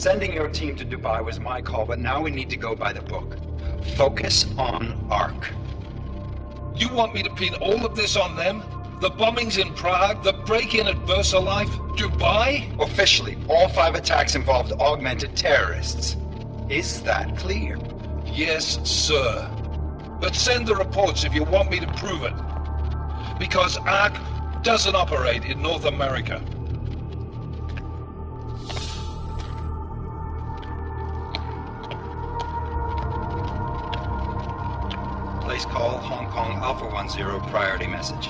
Sending your team to Dubai was my call, but now we need to go by the book. Focus on Ark. You want me to pin all of this on them? The bombings in Prague, the break-in at VersaLife, Dubai? Officially, all 5 attacks involved augmented terrorists. Is that clear? Yes, sir. But send the reports if you want me to prove it. Because Ark doesn't operate in North America. Place call, Hong Kong Alpha 10, priority message.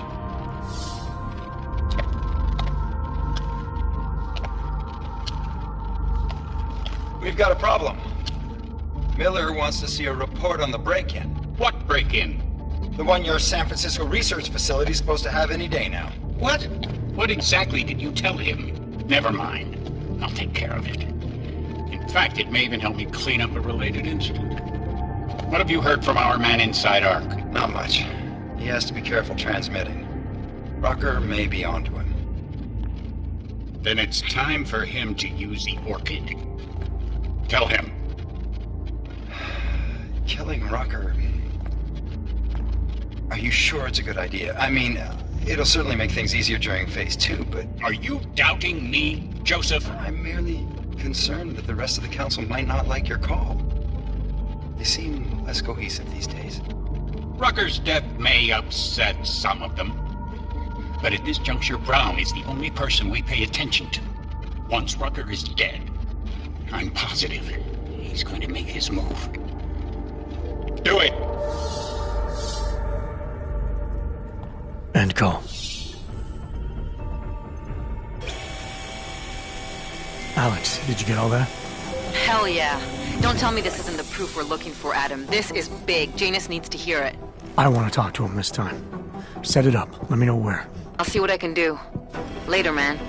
We've got a problem. Miller wants to see a report on the break-in. What break-in? The one your San Francisco research facility is supposed to have any day now. What? What exactly did you tell him? Never mind. I'll take care of it. In fact, it may even help me clean up a related incident. What have you heard from our man inside Ark? Not much. He has to be careful transmitting. Rucker may be onto him. Then it's time for him to use the Orchid. Tell him. Killing Rucker... Are you sure it's a good idea? I mean, it'll certainly make things easier during Phase 2, but... Are you doubting me, Joseph? I'm merely concerned that the rest of the Council might not like your call. They seem less cohesive these days. Rucker's death may upset some of them. But at this juncture, Brown is the only person we pay attention to. Once Rucker is dead, I'm positive he's going to make his move. Do it! End call. Alex, did you get all that? Hell yeah. Don't tell me this isn't the proof we're looking for, Adam. This is big. Janus needs to hear it. I want to talk to him this time. Set it up. Let me know where. I'll see what I can do. Later, man.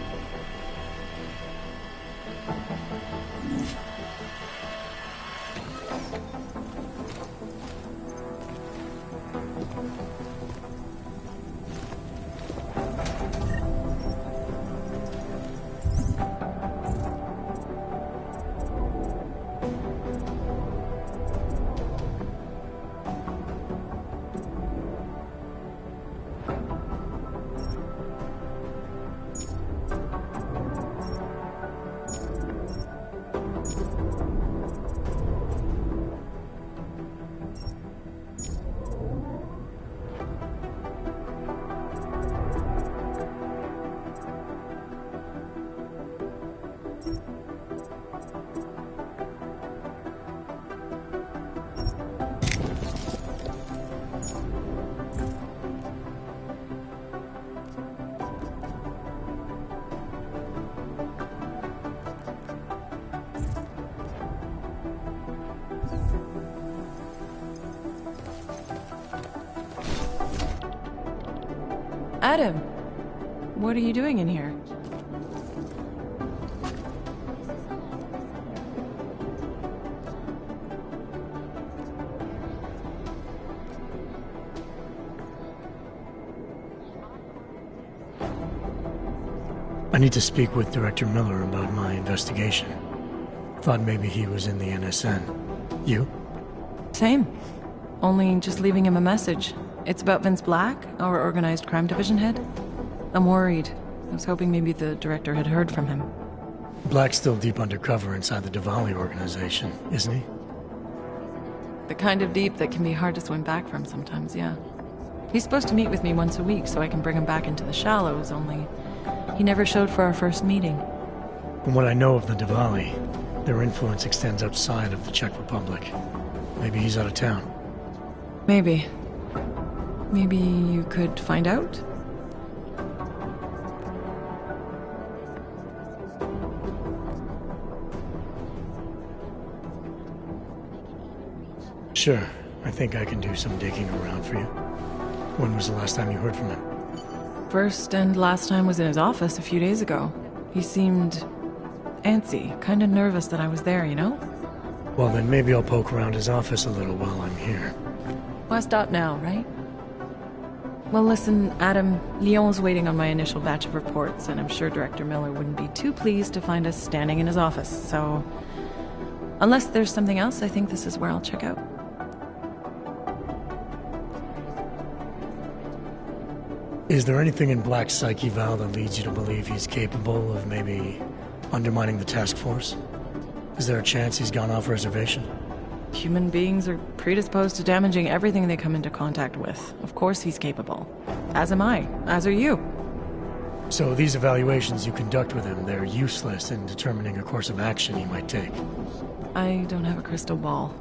Adam, what are you doing in here? I need to speak with Director Miller about my investigation. Thought maybe he was in the NSN. You? Same. Only just leaving him a message. It's about Vince Black, our organized crime division head. I'm worried. I was hoping maybe the director had heard from him. Black's still deep undercover inside the Diwali organization, isn't he? The kind of deep that can be hard to swim back from sometimes, yeah. He's supposed to meet with me once a week so I can bring him back into the shallows, only he never showed for our first meeting. From what I know of the Diwali, their influence extends outside of the Czech Republic. Maybe he's out of town. Maybe. Maybe you could find out? Sure. I think I can do some digging around for you. When was the last time you heard from him? First and last time was in his office a few days ago. He seemed antsy, kind of nervous that I was there, you know? Well, then maybe I'll poke around his office a little while I'm here. Why stop now, right? Well, listen, Adam, Lyon's waiting on my initial batch of reports, and I'm sure Director Miller wouldn't be too pleased to find us standing in his office, so... Unless there's something else, I think this is where I'll check out. Is there anything in Black's psyche, Val, that leads you to believe he's capable of maybe undermining the task force? Is there a chance he's gone off reservation? Human beings are predisposed to damaging everything they come into contact with. Of course he's capable. As am I. As are you. So these evaluations you conduct with him, they're useless in determining a course of action he might take. I don't have a crystal ball.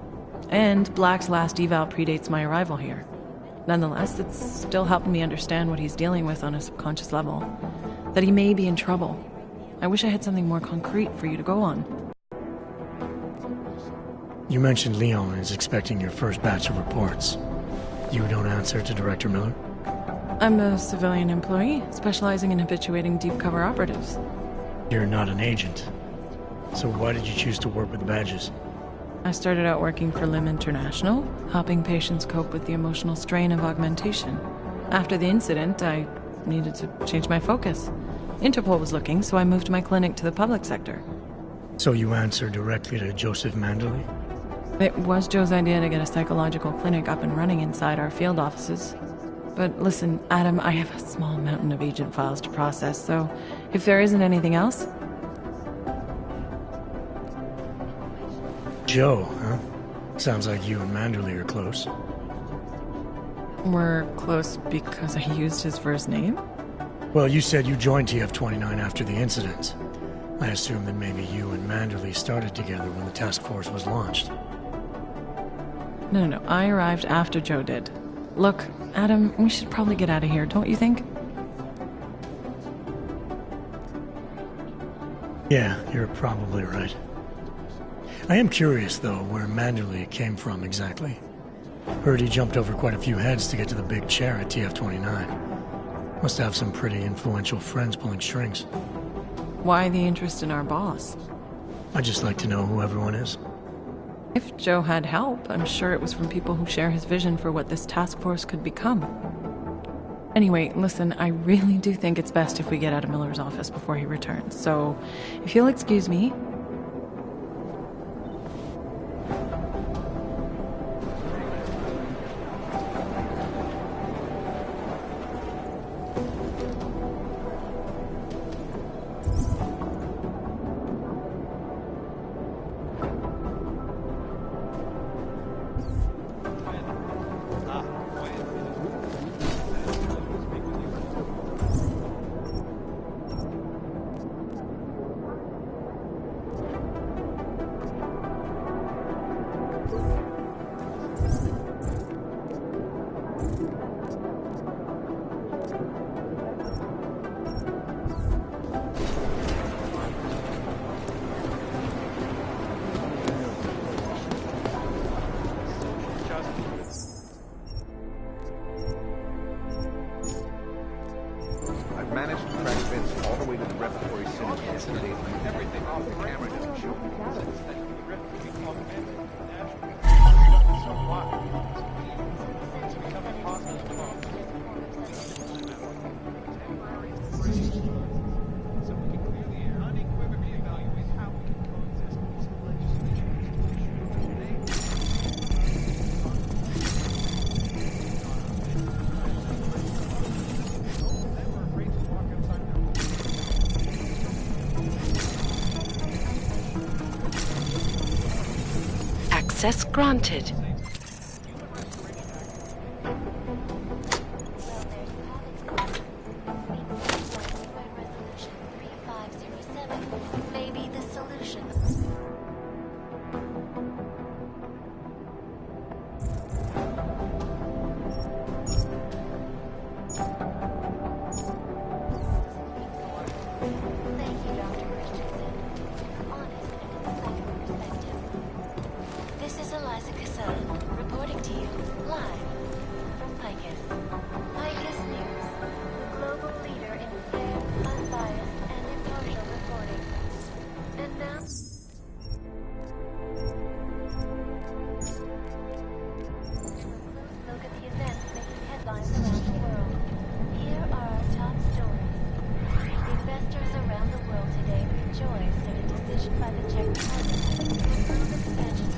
And Black's last eval predates my arrival here. Nonetheless, it's still helping me understand what he's dealing with on a subconscious level. That he may be in trouble. I wish I had something more concrete for you to go on. You mentioned Leon is expecting your first batch of reports. You don't answer to Director Miller? I'm a civilian employee, specializing in habituating deep cover operatives. You're not an agent. So why did you choose to work with badges? I started out working for LIM International, helping patients cope with the emotional strain of augmentation. After the incident, I needed to change my focus. Interpol was looking, so I moved my clinic to the public sector. So you answer directly to Joseph Manderley? It was Joe's idea to get a psychological clinic up and running inside our field offices. But listen, Adam, I have a small mountain of agent files to process, so if there isn't anything else... Joe, huh? Sounds like you and Manderley are close. We're close because I used his first name? Well, you said you joined TF-29 after the incident. I assume that maybe you and Manderley started together when the task force was launched. No, I arrived after Joe did. Look, Adam, we should probably get out of here, don't you think? Yeah, you're probably right. I am curious, though, where Manderley came from exactly. Heard he jumped over quite a few heads to get to the big chair at TF-29. Must have some pretty influential friends pulling strings. Why the interest in our boss? I'd just like to know who everyone is. If Joe had help, I'm sure it was from people who share his vision for what this task force could become. Anyway, listen, I really do think it's best if we get out of Miller's office before he returns, so if you'll excuse me... I've managed to track Vince all the way to the repertory cinema yesterday. Everything off the camera doesn't show me. Access granted. Maybe the solution. Reporting to you live. Icus. Icus News. The global leader in fair, unbiased, and impartial reporting. And now, commissioned by the Czech Republic. Expansion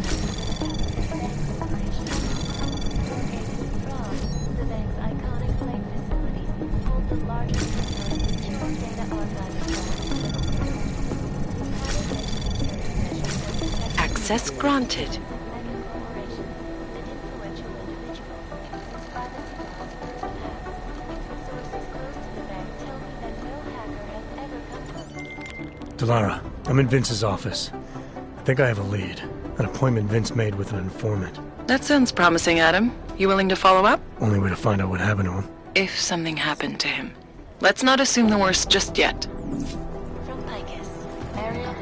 operation. Located in Prague, the bank's iconic lake facilities hold the largest network of secure data archive. Access granted. Delara, I'm in Vince's office. I think I have a lead. An appointment Vince made with an informant. That sounds promising, Adam. You willing to follow up? Only way to find out what happened to him. If something happened to him. Let's not assume the worst just yet. From Picus, Ariel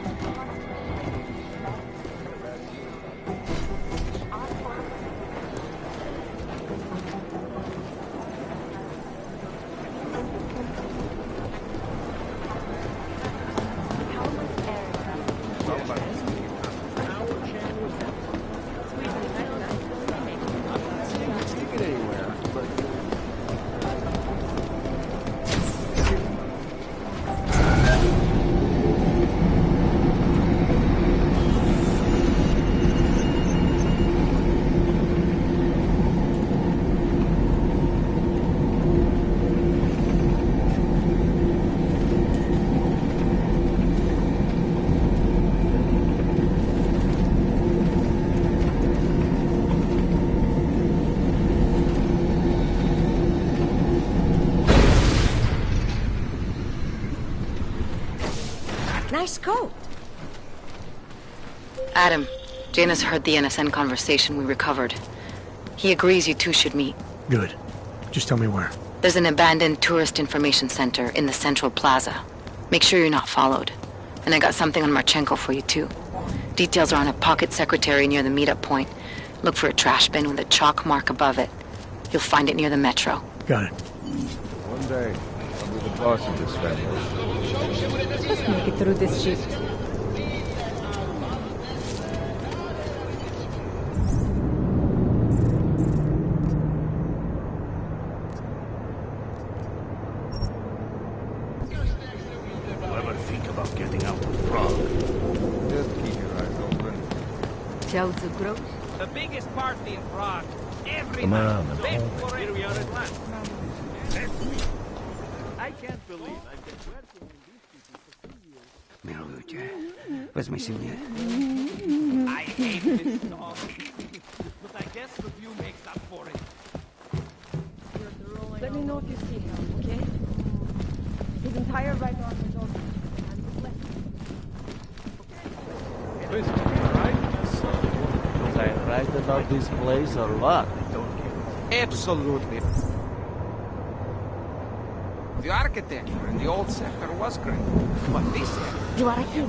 Nice coat. Adam, Janus heard the NSN conversation we recovered. He agrees you two should meet. Good. Just tell me where. There's an abandoned tourist information center in the central plaza. Make sure you're not followed. And I got something on Marchenko for you too. Details are on a pocket secretary near the meetup point. Look for a trash bin with a chalk mark above it. You'll find it near the metro. Got it. One day, I'll be the boss of this family. Let's make it through this shift. Ever think about getting out of Prague? Just keep your eyes open. Tell the gross. The biggest party in Prague. Every Come night. around, Big home. for here we are at last. I can't believe I've been working in these people for 2 years. Miluju tě. Vezmi si mě. I hate this song. But I guess the view makes up for it. Let me know if you see him, okay? His entire right arm is open. Was I right about this place or what? Absolutely. The architecture in the old sector was great. But this sector, You are a king.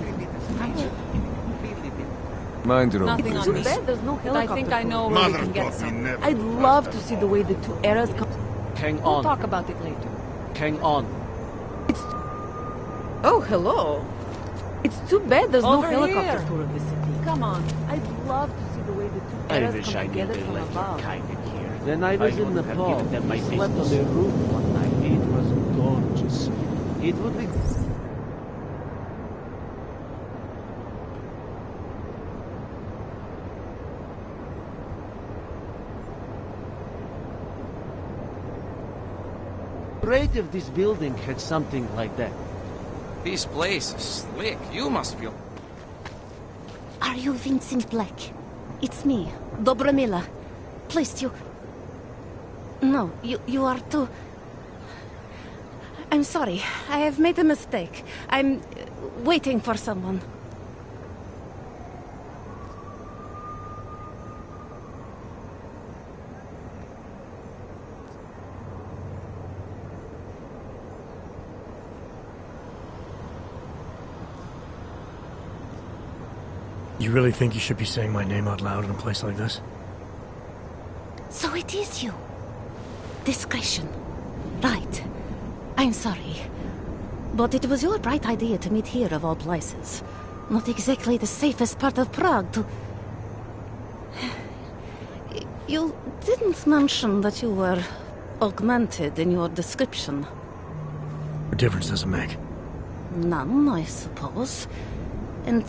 completely different. Mind your own Nothing on Too me. bad there's no But helicopter. I think I know where we can get some. I'd love to see the way the two eras come. Hang We'll on. talk about it later. Hang on. Oh, hello. It's too bad there's Over no helicopter here. tour of the city. Come on. I'd love to see the way the two I eras wish come I knew together they from let your above. kind in here. When I was in Nepal, I slept on the roof one night. It was gorgeous. It would be... great if this building had something like that. This place is slick. You must feel... Are you Vincent Black? It's me, Dobromila. Please, you... No, you are too... I'm sorry. I have made a mistake. I'm waiting for someone. You really think you should be saying my name out loud in a place like this? So it is you. Discretion. Right. I'm sorry. But it was your bright idea to meet here of all places. Not exactly the safest part of Prague to... You didn't mention that you were augmented in your description. What difference does it make? None, I suppose. And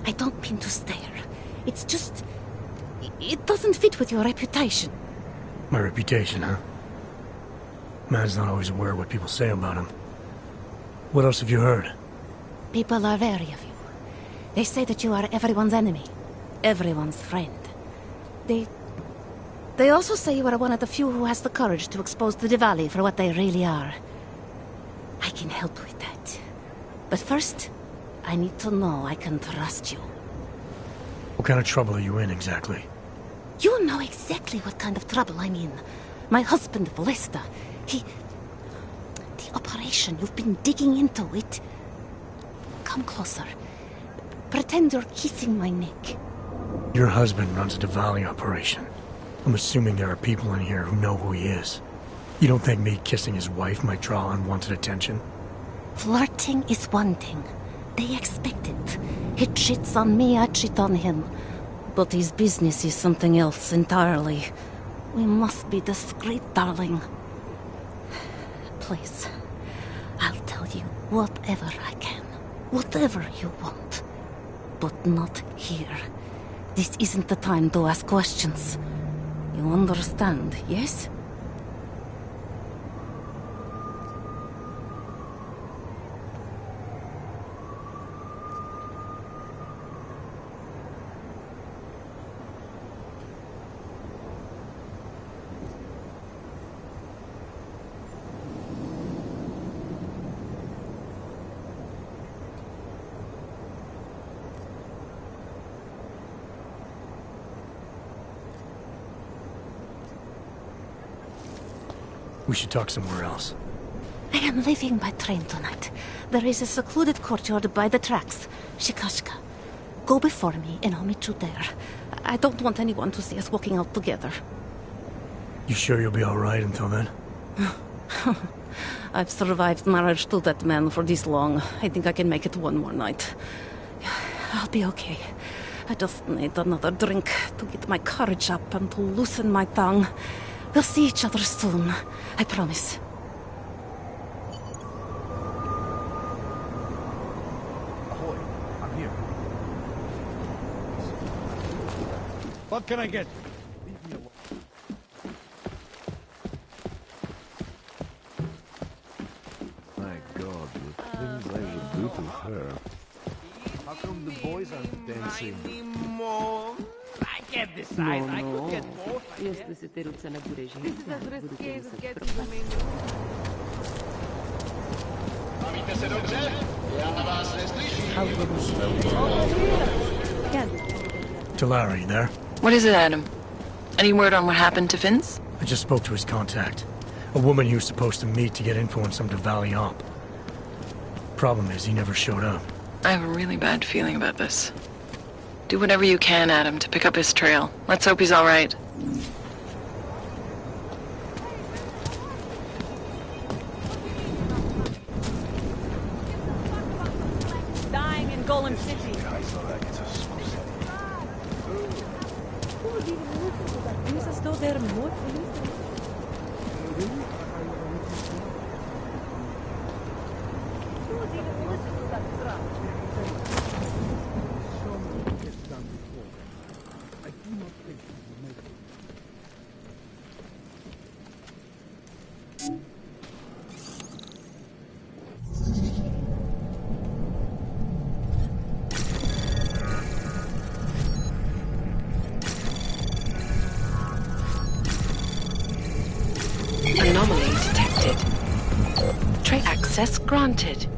I don't mean to stare. It's just... it doesn't fit with your reputation. My reputation, huh? Man's not always aware of what people say about him. What else have you heard? People are wary of you. They say that you are everyone's enemy. Everyone's friend. They also say you are one of the few who has the courage to expose the Diwali for what they really are. I can help with that. But first, I need to know I can trust you. What kind of trouble are you in, exactly? You know exactly what kind of trouble I'm in. My husband, Valesta, the operation, you've been digging into it. Come closer. Pretend you're kissing my neck. Your husband runs a Diwali operation. I'm assuming there are people in here who know who he is. You don't think me kissing his wife might draw unwanted attention? Flirting is one thing. They expect it. He cheats on me, I cheat on him. But his business is something else entirely. We must be discreet, darling. Please, I'll tell you whatever I can. Whatever you want. But not here. This isn't the time to ask questions. You understand, yes? We should talk somewhere else. I am leaving by train tonight. There is a secluded courtyard by the tracks. Shikashka. Go before me and I'll meet you there. I don't want anyone to see us walking out together. You sure you'll be alright until then? I've survived marriage to that man for this long. I think I can make it one more night. I'll be okay. I just need another drink to get my courage up and to loosen my tongue. We'll see each other soon. I promise. Ahoy, I'm here. What can I get? Leave me alone. My God, the things I would do to her. How come the boys aren't dancing? I can't decide. I could get both. Если соберутся на бурежи, будут Talari, you there? What is it, Adam? Any word on what happened to Vince? I just spoke to his contact. A woman he was supposed to meet to get info on some Diwali op. Problem is, he never showed up. I have a really bad feeling about this. Do whatever you can, Adam, to pick up his trail. Let's hope he's all right. Dying in Golem City. Anomaly detected. Tray access granted.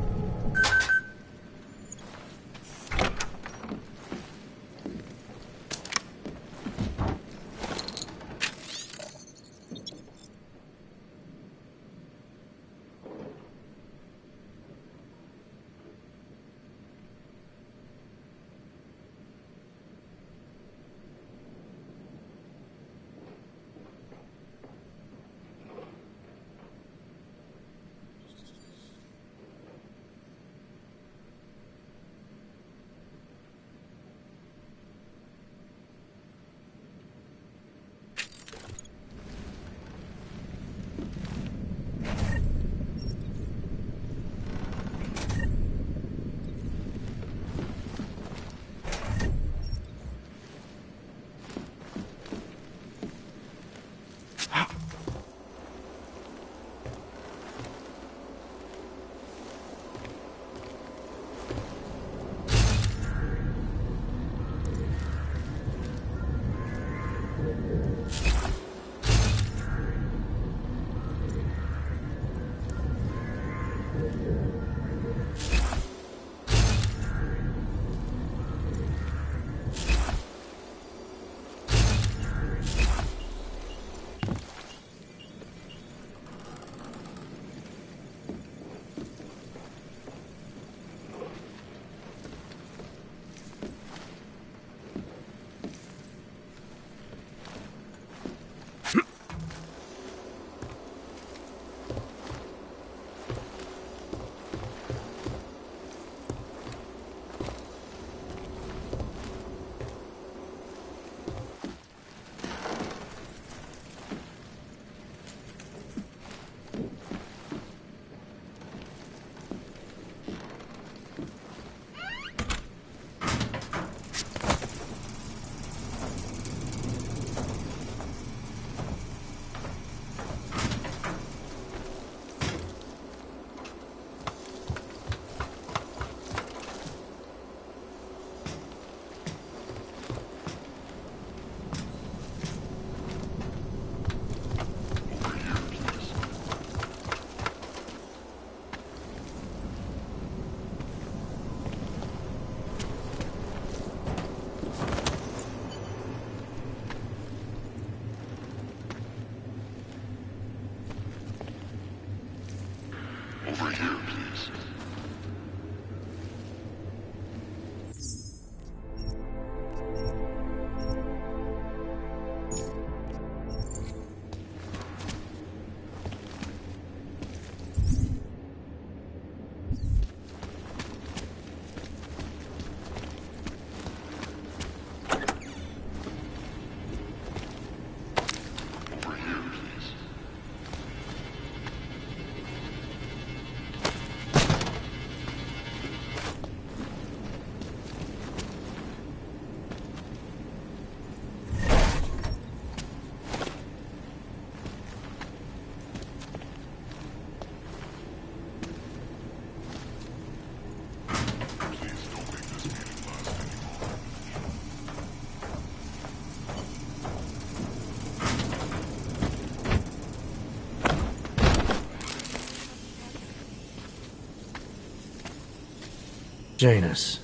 Janus,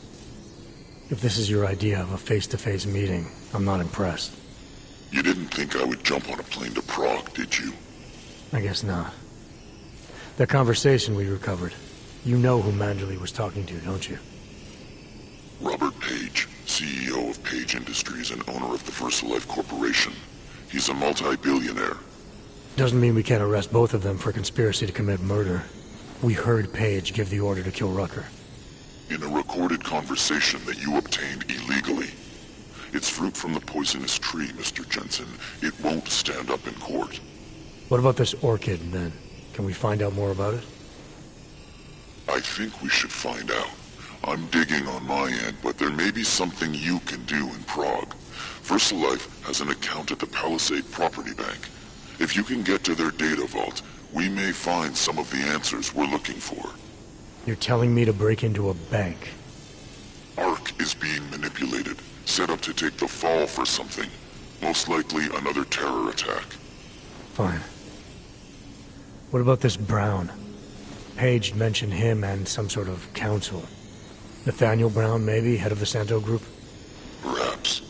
if this is your idea of a face-to-face meeting, I'm not impressed. You didn't think I would jump on a plane to Prague, did you? I guess not. That conversation we recovered, you know who Manderley was talking to, don't you? Robert Page, CEO of Page Industries and owner of the VersaLife Corporation. He's a multi-billionaire. Doesn't mean we can't arrest both of them for conspiracy to commit murder. We heard Page give the order to kill Rucker. In a recorded conversation that you obtained illegally. It's fruit from the poisonous tree, Mr. Jensen. It won't stand up in court. What about this orchid, then? Can we find out more about it? I think we should find out. I'm digging on my end, but there may be something you can do in Prague. VersaLife has an account at the Palisade Property Bank. If you can get to their data vault, we may find some of the answers we're looking for. You're telling me to break into a bank? ARC is being manipulated, set up to take the fall for something. Most likely another terror attack. Fine. What about this Brown? Page mentioned him and some sort of council. Nathaniel Brown, maybe, head of the Santo Group? Perhaps.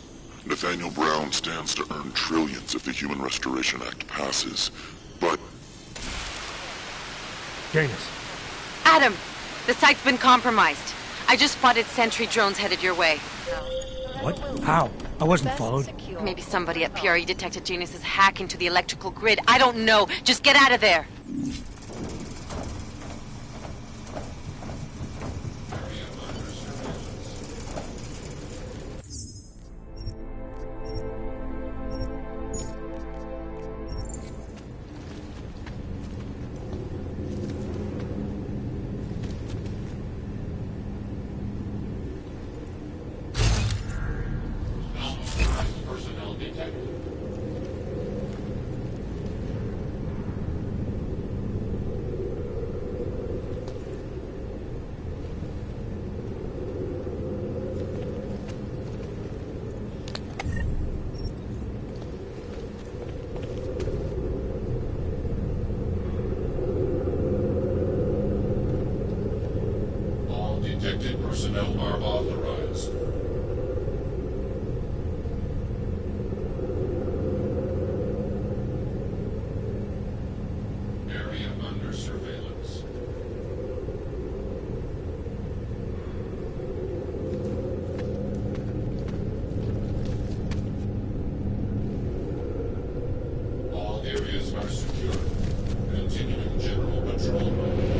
Nathaniel Brown stands to earn trillions if the Human Restoration Act passes, but... Janus. Adam! The site's been compromised. I just spotted sentry drones headed your way. What? How? I wasn't followed. Maybe somebody at PRE detected Janus's hack into the electrical grid. I don't know. Just get out of there. Detected personnel are authorized. Area under surveillance. All areas are secure. Continuing general patrol mode.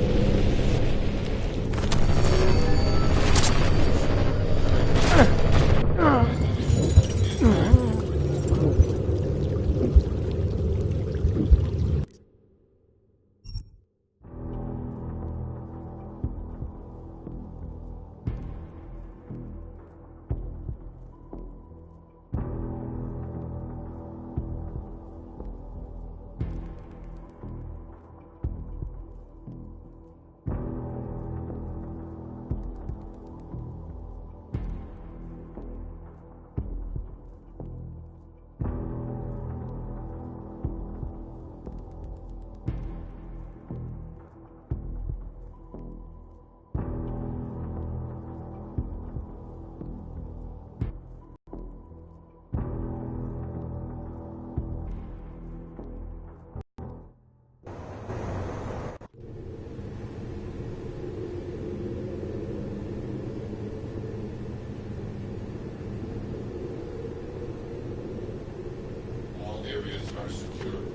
All areas are secure.